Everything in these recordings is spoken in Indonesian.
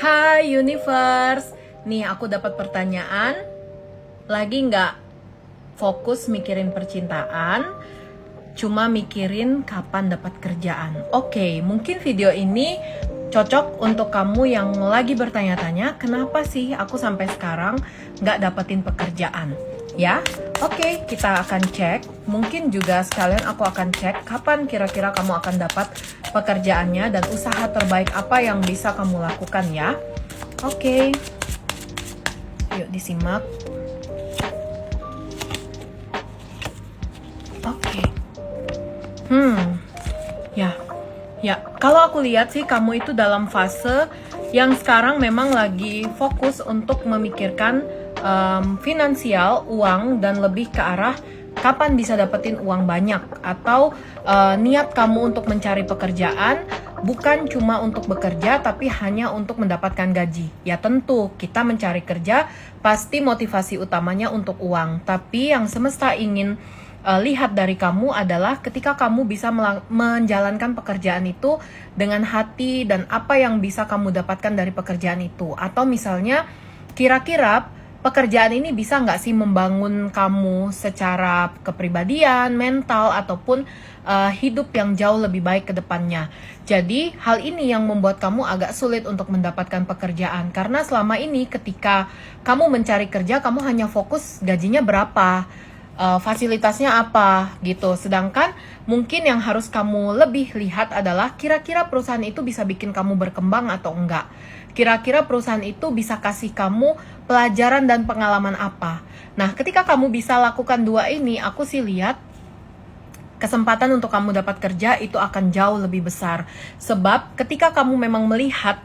Hai Universe, nih aku dapat pertanyaan. Lagi nggak fokus mikirin percintaan, cuma mikirin kapan dapat kerjaan? Oke, mungkin video ini cocok untuk kamu yang lagi bertanya-tanya, kenapa sih aku sampai sekarang nggak dapetin pekerjaan? Ya, oke, kita akan cek. Mungkin juga sekalian aku akan cek kapan kira-kira kamu akan dapat pekerjaannya dan usaha terbaik apa yang bisa kamu lakukan ya. Oke, yuk disimak. Oke. Ya, kalau aku lihat sih kamu itu dalam fase yang sekarang memang lagi fokus untuk memikirkan finansial, uang, dan lebih ke arah kapan bisa dapetin uang banyak. Atau niat kamu untuk mencari pekerjaan bukan cuma untuk bekerja, tapi hanya untuk mendapatkan gaji. Ya tentu, kita mencari kerja pasti motivasi utamanya untuk uang. Tapi yang semesta ingin lihat dari kamu adalah ketika kamu bisa menjalankan pekerjaan itu dengan hati dan apa yang bisa kamu dapatkan dari pekerjaan itu. Atau misalnya kira-kira pekerjaan ini bisa nggak sih membangun kamu secara kepribadian, mental, ataupun hidup yang jauh lebih baik ke depannya. Jadi hal ini yang membuat kamu agak sulit untuk mendapatkan pekerjaan. Karena selama ini ketika kamu mencari kerja, kamu hanya fokus gajinya berapa, fasilitasnya apa gitu. Sedangkan mungkin yang harus kamu lebih lihat adalah kira-kira perusahaan itu bisa bikin kamu berkembang atau enggak. Kira-kira perusahaan itu bisa kasih kamu pelajaran dan pengalaman apa. Nah, ketika kamu bisa lakukan dua ini, aku sih lihat kesempatan untuk kamu dapat kerja itu akan jauh lebih besar. Sebab ketika kamu memang melihat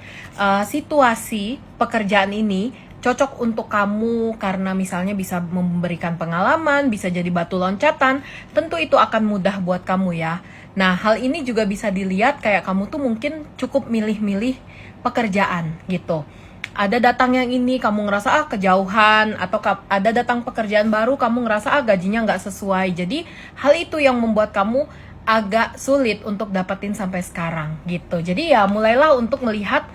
situasi pekerjaan ini cocok untuk kamu karena misalnya bisa memberikan pengalaman, bisa jadi batu loncatan, tentu itu akan mudah buat kamu ya. Nah, hal ini juga bisa dilihat kayak kamu tuh mungkin cukup milih-milih pekerjaan gitu. Ada datang yang ini kamu ngerasa kejauhan, atau ada datang pekerjaan baru kamu ngerasa gajinya nggak sesuai. Jadi hal itu yang membuat kamu agak sulit untuk dapetin sampai sekarang gitu. Jadi ya mulailah untuk melihat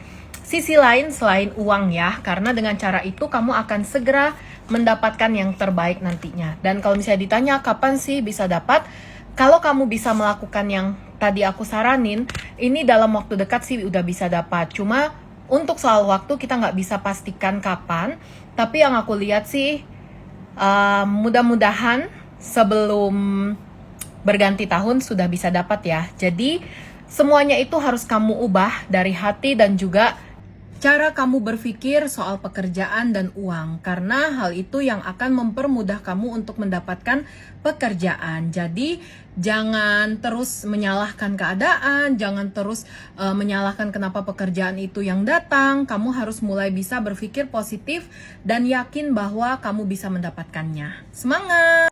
sisi lain selain uang ya, karena dengan cara itu kamu akan segera mendapatkan yang terbaik nantinya. Dan kalau misalnya ditanya kapan sih bisa dapat, kalau kamu bisa melakukan yang tadi aku saranin, ini dalam waktu dekat sih udah bisa dapat. Cuma untuk soal waktu kita nggak bisa pastikan kapan, tapi yang aku lihat sih mudah-mudahan sebelum berganti tahun sudah bisa dapat ya. Jadi semuanya itu harus kamu ubah dari hati dan juga cara kamu berpikir soal pekerjaan dan uang, karena hal itu yang akan mempermudah kamu untuk mendapatkan pekerjaan. Jadi jangan terus menyalahkan keadaan, jangan terus menyalahkan kenapa pekerjaan itu yang datang. Kamu harus mulai bisa berpikir positif dan yakin bahwa kamu bisa mendapatkannya. Semangat!